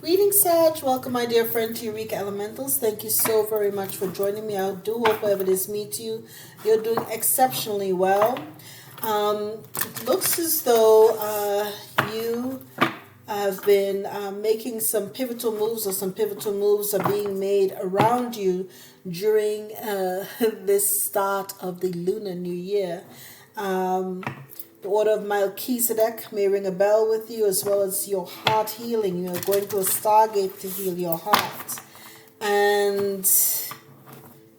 Greetings, Sag. Welcome, my dear friend, to Eureka Elementals. Thank you so very much for joining me. I do hope wherever it is meet you, you're doing exceptionally well. It looks as though you have been making some pivotal moves, or some pivotal moves are being made around you during this start of the Lunar New Year. The order of Melchizedek may ring a bell with you, as well as your heart healing. You're going to a stargate to heal your heart. And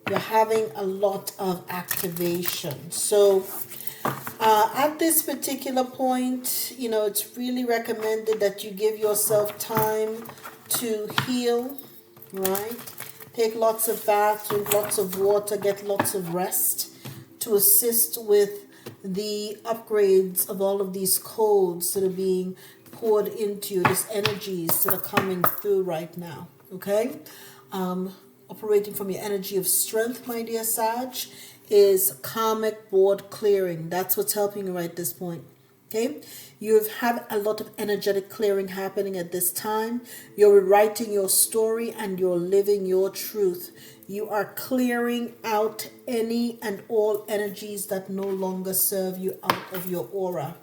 you're having a lot of activation. So at this particular point, it's really recommended that you give yourself time to heal, right? Take lots of baths, drink lots of water, get lots of rest to assist with the upgrades of all of these codes that are being poured into you, these energies that are coming through right now, okay? Operating from your energy of strength, my dear Sag, is karmic board clearing. That's what's helping you right at this point, okay? You've had a lot of energetic clearing happening at this time. You're rewriting your story and you're living your truth. You are clearing out any and all energies that no longer serve you out of your aura,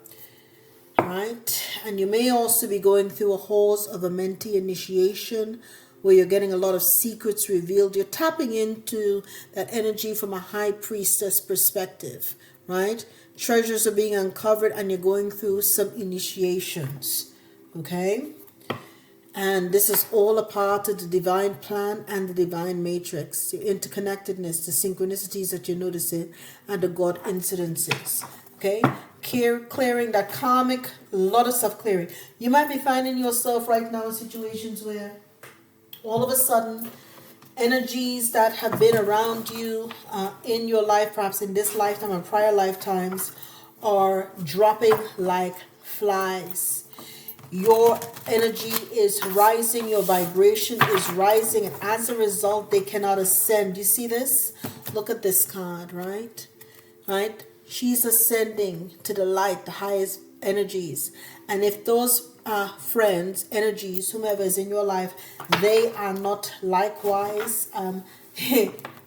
right? And you may also be going through a halls of a mentee initiation where you're getting a lot of secrets revealed. You're tapping into that energy from a high priestess perspective, right? Treasures are being uncovered and you're going through some initiations, okay? And this is all a part of the divine plan and the divine matrix, the interconnectedness, the synchronicities that you're noticing, and the God incidences. Okay? Clearing that karmic, a lot of stuff clearing. You might be finding yourself right now in situations where all of a sudden energies that have been around you in your life, perhaps in this lifetime or prior lifetimes, are dropping like flies. Your energy is rising, your vibration is rising, and as a result, they cannot ascend. You see this? Look at this card, right? Right? She's ascending to the light, the highest energies. And if those friends, energies, whomever is in your life, they are not likewise of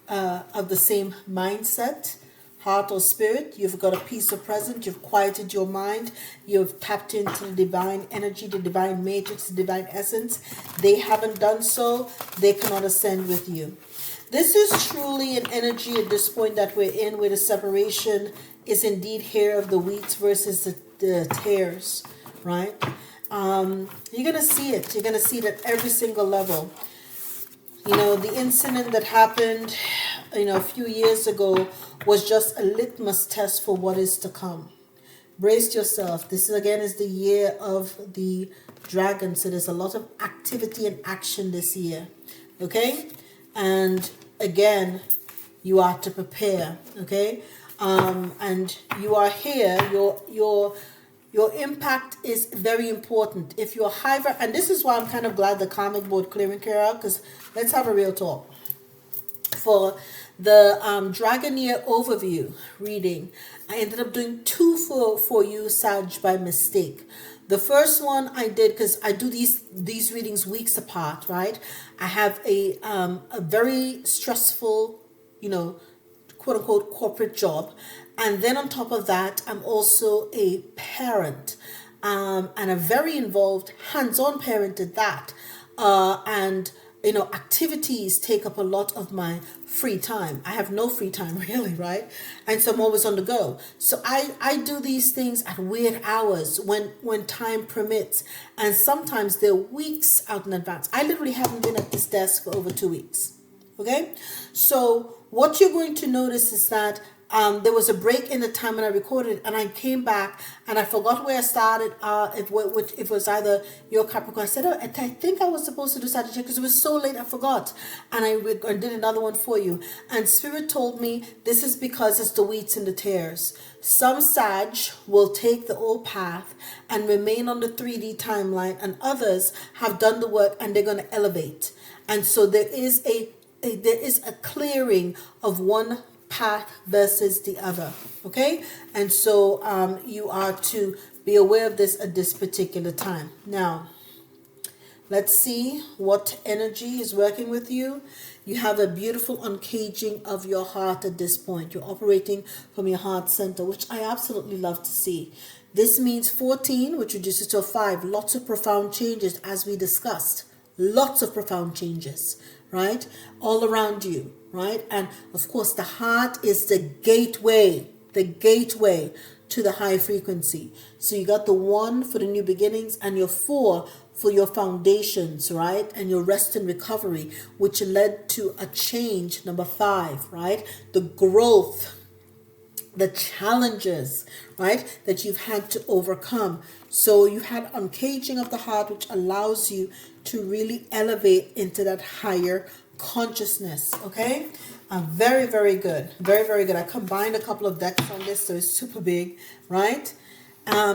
the same mindset, heart or spirit, you've got a peace of presence, you've quieted your mind, you've tapped into the divine energy, the divine matrix, the divine essence. They haven't done so, they cannot ascend with you. This is truly an energy at this point that we're in, where the separation is indeed hair of the wheat versus the tares, right? You're going to see it. You're going to see it at every single level. The incident that happened, a few years ago was just a litmus test for what is to come. Brace yourself. This again is the year of the dragon. So there's a lot of activity and action this year. Okay? And again, you are to prepare. Okay? And you are here. Your impact is very important. If you're high, and this is why I'm kind of glad the karmic board clearing came out, because let's have a real talk. For the Dragon Year overview reading, I ended up doing two for you, Sag, by mistake. The first one I did because I do these readings weeks apart, right? I have a very stressful, quote unquote corporate job, and then on top of that, I'm also a parent, and a very involved, hands-on parent at that, and activities take up a lot of my free time. I have no free time really, right? And so I'm always on the go. So I do these things at weird hours when time permits. And sometimes they're weeks out in advance. I literally haven't been at this desk for over 2 weeks. Okay? So what you're going to notice is that there was a break in the time when I recorded, and I came back and I forgot where I started. It was either your Capricorn. I said, I think I was supposed to do Sagittarius because it was so late I forgot, and I did another one for you. And Spirit told me this is because it's the wheats and the tares. Some Sag will take the old path and remain on the 3D timeline, and others have done the work and they're going to elevate. And so there is a clearing of one path versus the other, okay? And so you are to be aware of this at this particular time. Now, Let's see what energy is working with you. You have a beautiful uncaging of your heart at this point. You're operating from your heart center, which I absolutely love to see. This means 14, which reduces to a 5. Lots of profound changes, as we discussed. Lots of profound changes, right? All around you, right? And of course, the heart is the gateway to the high frequency. So you got the 1 for the new beginnings and your 4 for your foundations, right? And your rest and recovery, which led to a change, number 5, right? The growth, the challenges, right, that you've had to overcome. So you had uncaging of the heart, which allows you to really elevate into that higher consciousness. Okay, very, very good. Very, very good. I combined a couple of decks on this, so it's super big, right?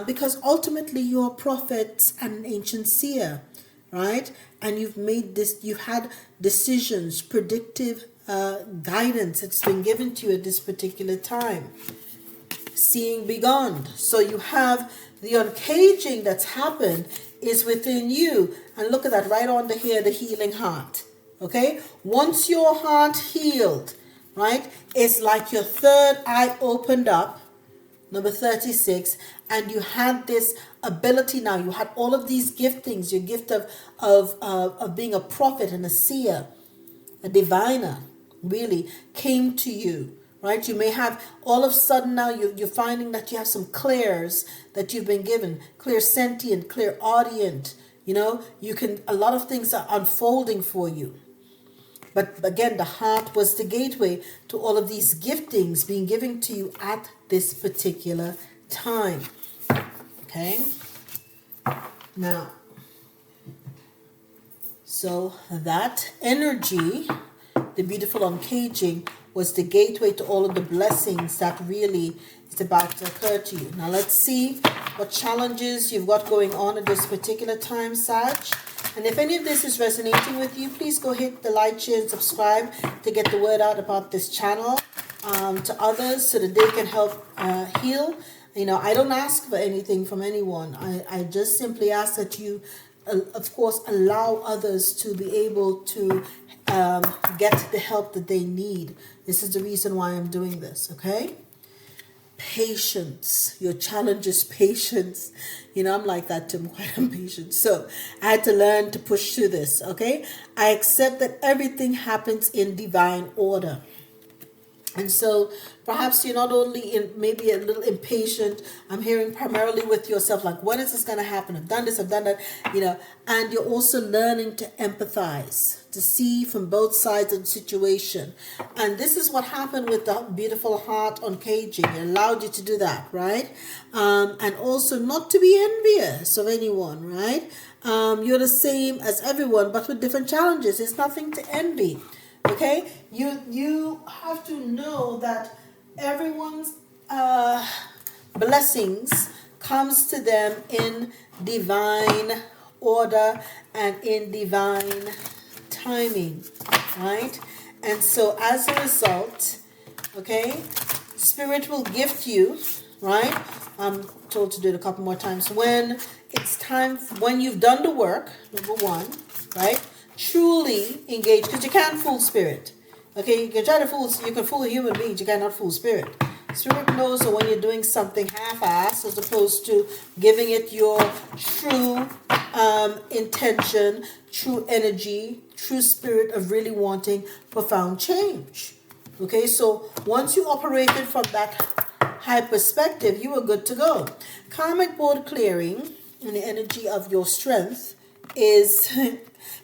Because ultimately you're a prophet and an ancient seer, right? And you've made this, you've had decisions, predictive guidance that's been given to you at this particular time. Seeing beyond. So you have the uncaging that's happened is within you. And look at that, right under here, the healing heart. Okay? Once your heart healed, right, it's like your third eye opened up, number 36, and you had this ability now. You had all of these giftings, your gift of being a prophet and a seer, a diviner, really came to you, right? You may have all of a sudden now you're finding that you have some clairs that you've been given, clairsentient, clairaudient. You know, you can, a lot of things are unfolding for you. But again, the heart was the gateway to all of these giftings being given to you at this particular time. Okay? Now, so that energy, the beautiful uncaging, was the gateway to all of the blessings that really is about to occur to you. Now let's see what challenges you've got going on at this particular time, Sag. And if any of this is resonating with you, please go hit the like, share, and subscribe to get the word out about this channel to others so that they can help heal. You know, I don't ask for anything from anyone. I just simply ask that you, of course, allow others to be able to get the help that they need. This is the reason why I'm doing this, okay? Patience. Your challenge is patience. You know, I'm like that too. I'm quite impatient. So I had to learn to push through this, okay? I accept that everything happens in divine order. And so perhaps you're not only maybe a little impatient. I'm hearing primarily with yourself, like, when is this going to happen? I've done this, I've done that, you know. And you're also learning to empathize, to see from both sides of the situation. And this is what happened with the beautiful heart uncaging. It allowed you to do that, right? And also not to be envious of anyone, right? You're the same as everyone, but with different challenges. It's nothing to envy. Okay, you have to know that everyone's blessings comes to them in divine order and in divine timing, right? And so as a result, okay, Spirit will gift you, right? I'm told to do it a couple more times. When it's time, when you've done the work, number 1, right? Truly engage, because you can't fool Spirit. Okay, you can try to fool, you can fool human beings, you cannot fool Spirit. Spirit knows that when you're doing something half-assed as opposed to giving it your true intention, true energy, true spirit of really wanting profound change. Okay, so once you operated from that high perspective, you were good to go. Karmic board clearing and the energy of your strength is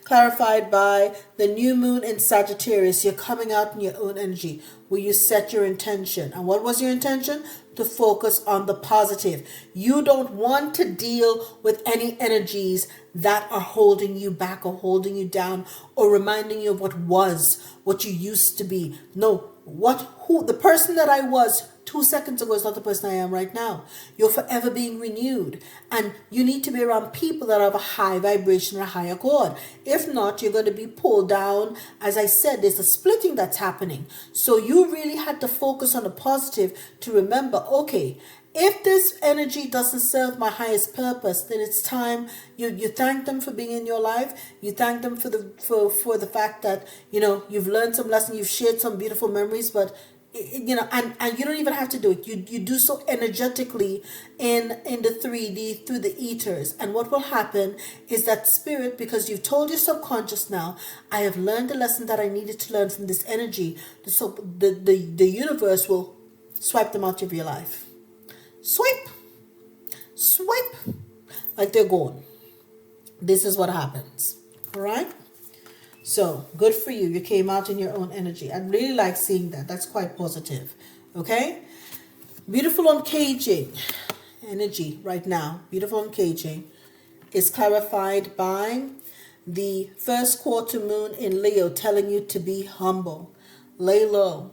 clarified by the new moon in Sagittarius. You're coming out in your own energy where you set your intention. And what was your intention? To focus on the positive. You don't want to deal with any energies that are holding you back or holding you down or reminding you of what was, what you used to be. No, the person that I was 2 seconds ago is not the person I am right now. You're forever being renewed. And you need to be around people that have a high vibration or a high accord. If not, you're going to be pulled down. As I said, there's a splitting that's happening. So you really had to focus on the positive to remember, okay, If this energy doesn't serve my highest purpose, then it's time you thank them for being in your life. You thank them for the fact that you've learned some lessons, you've shared some beautiful memories, but and you don't even have to do it. You do so energetically in the 3D through the ethers. And what will happen is that spirit, because you've told your subconscious now, I have learned the lesson that I needed to learn from this energy. The universe will swipe them out of your life. Swipe, like they're gone. This is what happens. All right. So, good for you. You came out in your own energy. I really like seeing that. That's quite positive. Okay? Beautiful uncaging energy right now. Beautiful uncaging is clarified by the first quarter moon in Leo telling you to be humble. Lay low.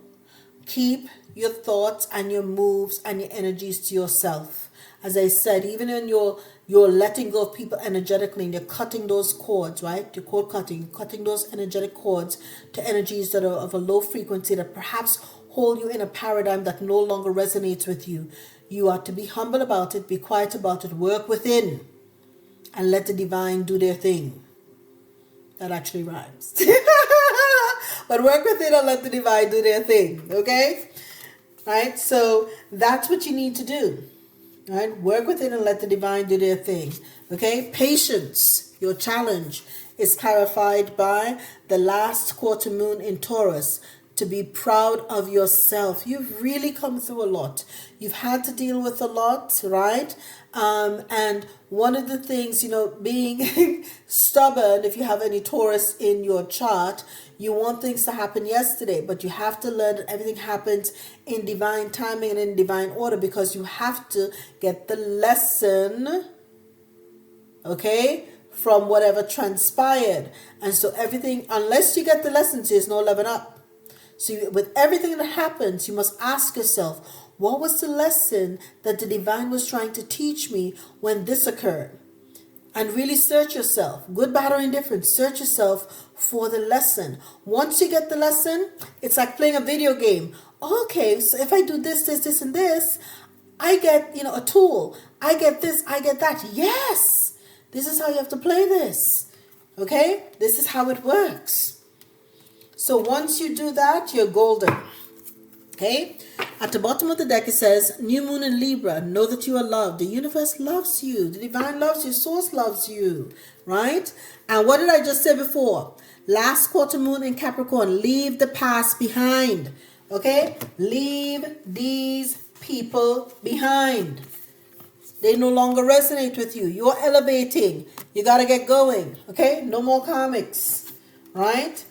Keep your thoughts and your moves and your energies to yourself. As I said, even in you're letting go of people energetically and you're cutting those cords, right? You're cord cutting those energetic cords to energies that are of a low frequency that perhaps hold you in a paradigm that no longer resonates with you. You are to be humble about it, be quiet about it, work within, and let the divine do their thing. That actually rhymes. But work within and let the divine do their thing, okay? Right? So that's what you need to do. Right? Work within and let the divine do their thing. Okay? Patience, your challenge, is clarified by the last quarter moon in Taurus. To be proud of yourself. You've really come through a lot. You've had to deal with a lot, right? And one of the things, being stubborn, if you have any Taurus in your chart, you want things to happen yesterday, but you have to learn that everything happens in divine timing and in divine order, because you have to get the lesson, okay, from whatever transpired. And so everything, unless you get the lessons, there's no level up. So with everything that happens, you must ask yourself, what was the lesson that the divine was trying to teach me when this occurred? And really search yourself, good, bad, or indifferent. Search yourself for the lesson. Once you get the lesson, it's like playing a video game. Okay, so if I do this, this, and this, I get, a tool. I get this, I get that. Yes, this is how you have to play this. Okay, this is how it works. So once you do that, you're golden. Okay? At the bottom of the deck, it says, New Moon in Libra, know that you are loved. The universe loves you. The divine loves you. Source loves you. Right? And what did I just say before? Last quarter moon in Capricorn, leave the past behind. Okay? Leave these people behind. They no longer resonate with you. You're elevating. You got to get going. Okay? No more karmics. Right?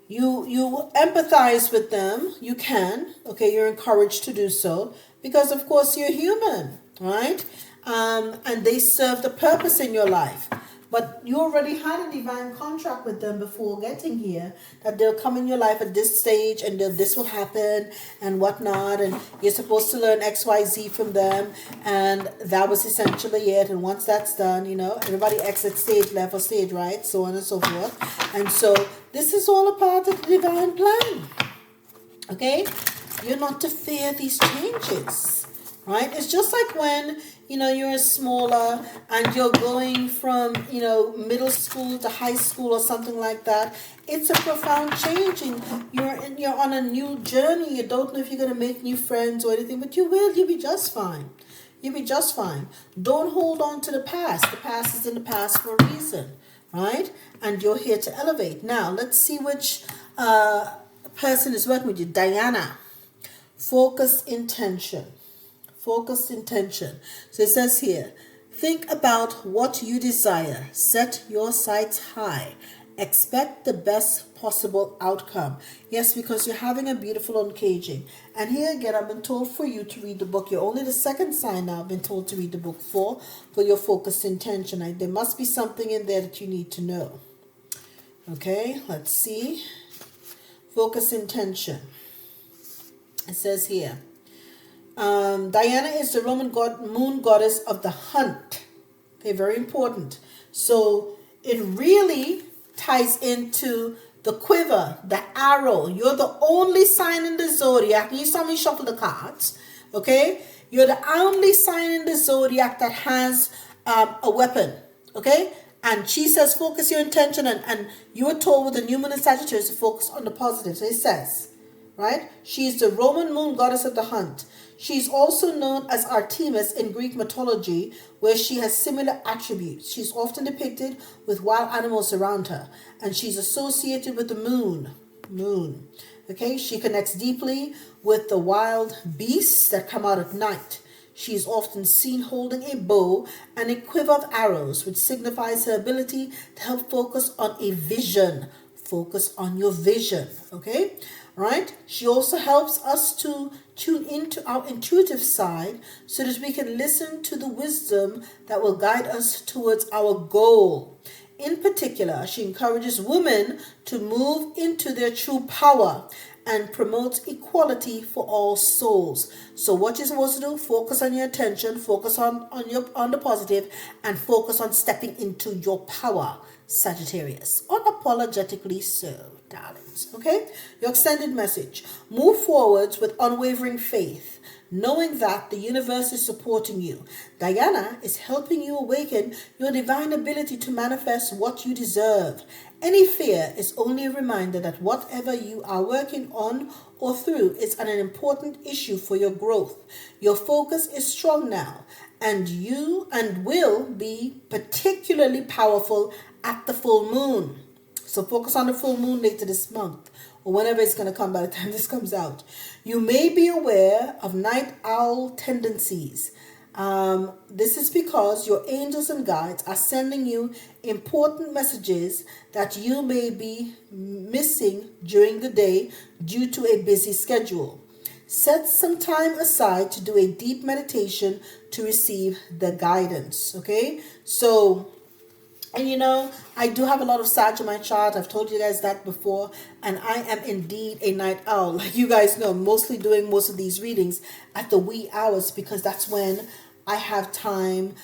You empathize with them. You can. Okay, you're encouraged to do so. Because, of course, you're human. Right? And they serve the purpose in your life. But you already had a divine contract with them before getting here, that they'll come in your life at this stage and this will happen and whatnot, and you're supposed to learn XYZ from them, and that was essentially it. And once that's done, everybody exits stage left or stage right, so on and so forth. And so this is all a part of the divine plan. Okay? You're not to fear these changes. Right? It's just like when, you're smaller and you're going from, middle school to high school or something like that. It's a profound change, and you're on a new journey. You don't know if you're going to make new friends or anything, but you will. You'll be just fine. You'll be just fine. Don't hold on to the past. The past is in the past for a reason, right? And you're here to elevate. Now, let's see which person is working with you. Diana, focused intention. Focused intention. So it says here, think about what you desire. Set your sights high. Expect the best possible outcome. Yes, because you're having a beautiful uncaging. And here again, I've been told for you to read the book. You're only the second sign now I've been told to read the book for your focused intention. There must be something in there that you need to know. Okay, let's see. Focused intention. It says here, Diana is the Roman moon goddess of the hunt. Okay, very important. So it really ties into the quiver, the arrow. You're the only sign in the zodiac. You saw me shuffle the cards, Okay? You're the only sign in the zodiac that has a weapon. Okay? And she says, focus your intention. And you were told with the new moon in Sagittarius to focus on the positive. So it says, right? She's the Roman moon goddess of the hunt. She's also known as Artemis in Greek mythology, where she has similar attributes. She's often depicted with wild animals around her, and she's associated with the moon. Moon. Okay, she connects deeply with the wild beasts that come out at night. She is often seen holding a bow and a quiver of arrows, which signifies her ability to help focus on a vision. Focus on your vision, okay? Right? She also helps us to tune into our intuitive side so that we can listen to the wisdom that will guide us towards our goal. In particular, she encourages women to move into their true power and promotes equality for all souls. So what you're supposed to do, focus on your attention, focus on the positive, and focus on stepping into your power, Sagittarius. Unapologetically so, darlings. Okay? Your extended message. Move forwards with unwavering faith, knowing that the universe is supporting you. Diana is helping you awaken your divine ability to manifest what you deserve. Any fear is only a reminder that whatever you are working on or through is an important issue for your growth. Your focus is strong now, and will be particularly powerful at the full moon. So focus on the full moon later this month, or whenever it's going to come by the time this comes out. You may be aware of night owl tendencies. This is because your angels and guides are sending you important messages that you may be missing during the day due to a busy schedule. Set some time aside to do a deep meditation to receive the guidance. Okay? So, and you know, I do have a lot of Sag in my chart. I've told you guys that before. And I am indeed a night owl. Like you guys know, I'm mostly doing most of these readings at the wee hours because that's when I have time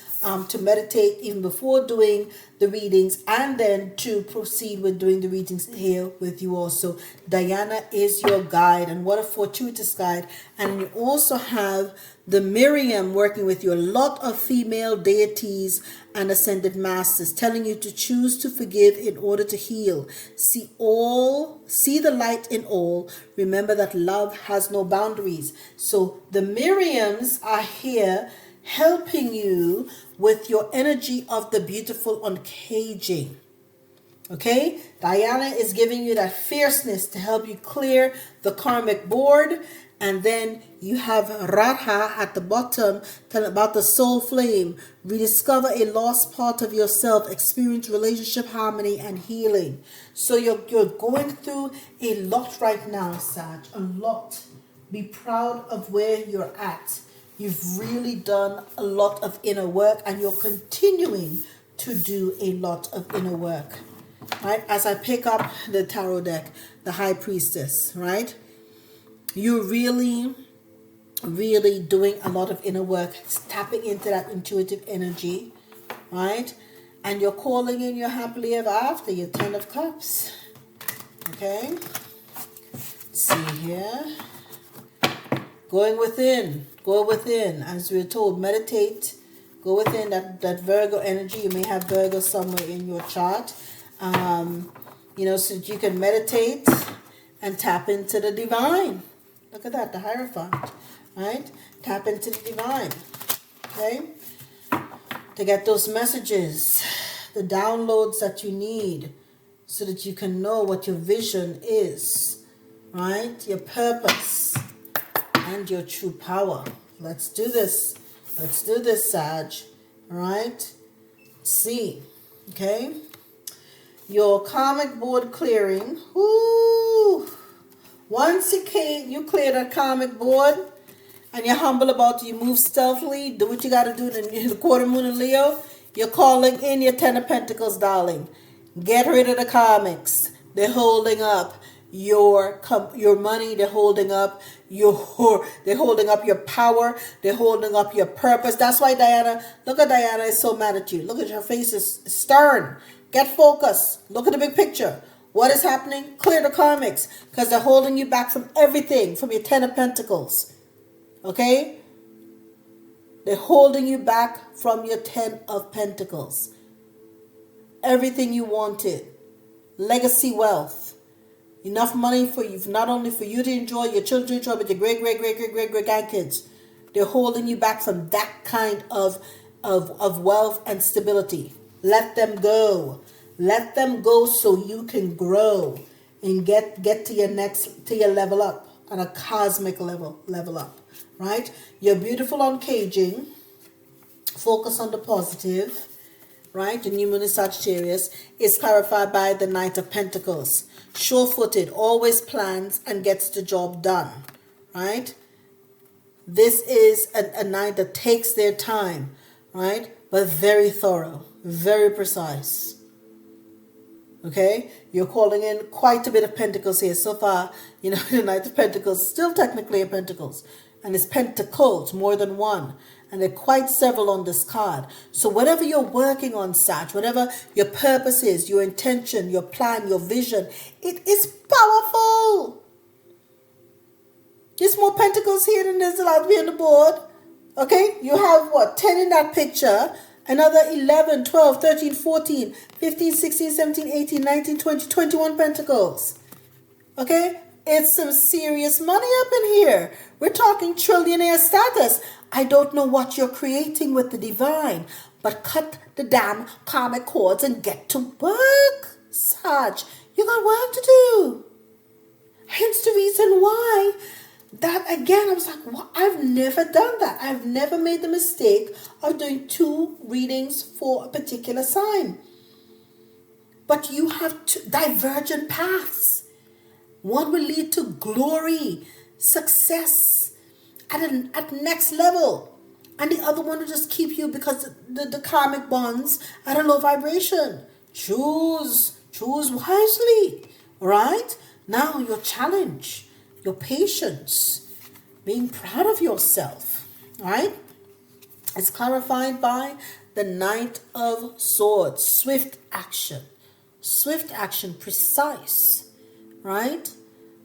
to meditate even before doing the readings and then to proceed with doing the readings here with you all. So Diana is your guide, and what a fortuitous guide. And you also have the Miriam working with you, a lot of female deities and ascended masters telling you to choose to forgive in order to heal. See the light in all. Remember that love has no boundaries. So the Miriams are here helping you with your energy of the beautiful uncaging. Okay? Diana is giving you that fierceness to help you clear the karmic board. And then you have Radha at the bottom telling about the soul flame. Rediscover a lost part of yourself. Experience relationship harmony and healing. So you're going through a lot right now, Sag. A lot. Be proud of where you're at. You've really done a lot of inner work, and you're continuing to do a lot of inner work. Right? As I pick up the tarot deck, the High Priestess, right? You're really, really doing a lot of inner work, tapping into that intuitive energy, right? And you're calling in your happily ever after, your 10 of Cups. Okay? Let's see here. Going within. Go within. As we're told, meditate. Go within that Virgo energy. You may have Virgo somewhere in your chart. You know, so that you can meditate and tap into the divine. Look at that, the Hierophant. Right? Tap into the divine. Okay? To get those messages, the downloads that you need, so that you can know what your vision is. Right? Your purpose. And your true power. Let's do this. Let's do this, Sag. All right? See. Okay? Your karmic board clearing. Woo! Once you clear that karmic board and you're humble about it, you move stealthily, do what you got to do in the quarter moon in Leo, you're calling in your 10 of Pentacles, darling. Get rid of the karmics. They're holding up your money, they're holding up your power, they're holding up your purpose. That's why look at Diana is so mad at you. Look at her face is stern. Get focused. Look at the big picture. What is happening? Clear the karmics, because they're holding you back from everything, from your 10 of Pentacles. Okay? They're holding you back from your 10 of Pentacles. Everything you wanted. Legacy wealth. Enough money for you, not only for you to enjoy, your children to enjoy, but your great grandkids. They're holding you back from that kind of wealth and stability. Let them go. Let them go so you can grow and get to your level up, on a cosmic level up. Right? You're beautiful on caging. Focus on the positive. Right? The new moon in Sagittarius is clarified by the Knight of Pentacles. Sure-footed, always plans and gets the job done. Right? This is a knight that takes their time. Right? But very thorough. Very precise. Okay? You're calling in quite a bit of Pentacles here. So far, the Knight of Pentacles, still technically a Pentacles. And it's Pentacles, more than one. And there are quite several on this card. So whatever you're working on, Sag, whatever your purpose is, your intention, your plan, your vision, it is powerful. There's more Pentacles here than there's allowed to be on the board. Okay? You have what? 10 in that picture. Another 11, 12, 13, 14, 15, 16, 17, 18, 19, 20, 21 Pentacles. Okay? It's some serious money up in here. We're talking trillionaire status. I don't know what you're creating with the divine, but cut the damn karmic cords and get to work, Sag. You got work to do. Hence the reason why that, again, I was like, well, I've never done that. I've never made the mistake of doing 2 readings for a particular sign. But you have divergent paths. One will lead to glory, success at next level. And the other one will just keep you, because the karmic bonds at a low vibration. Choose wisely. Right? Now your challenge, your patience, being proud of yourself. Right? It's clarified by the Knight of Swords. Swift action, precise. Right?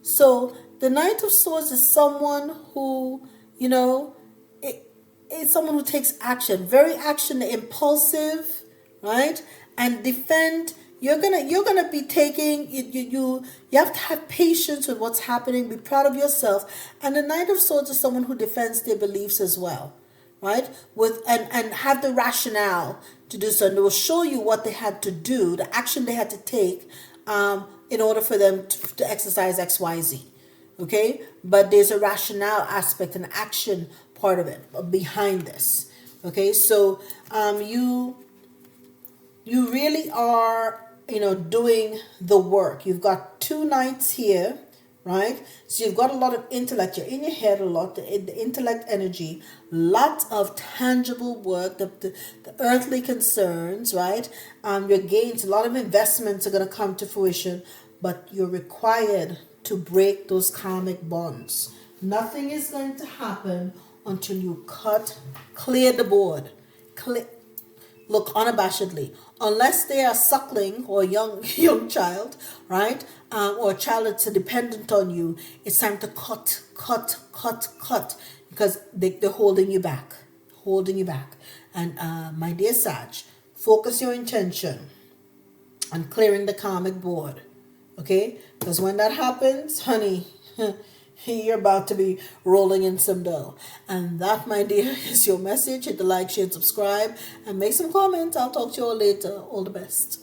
So the Knight of Swords is someone who, it's someone who takes action, very action impulsive, right? And defend. You're gonna be taking you have to have patience with what's happening, be proud of yourself. And the Knight of Swords is someone who defends their beliefs as well. Right? And have the rationale to do so. And they will show you what they had to do, the action they had to take, in order for them to exercise XYZ. Okay? But there's a rationale aspect, an action part of it behind this. Okay? So you really are, doing the work. You've got 2 knights here, right? So you've got a lot of intellect. You're in your head a lot, the intellect energy, lots of tangible work, the earthly concerns, right? Your gains, a lot of investments are going to come to fruition, but you're required to break those karmic bonds. Nothing is going to happen until you clear the board. Look unabashedly. Unless they are suckling or a young child, right? Or a child that's dependent on you, it's time to cut. Because they're holding you back. And my dear Sag, focus your intention on clearing the karmic board. Okay? Because when that happens, honey, you're about to be rolling in some dough. And that, my dear, is your message. Hit the like, share, subscribe, and make some comments. I'll talk to you all later. All the best.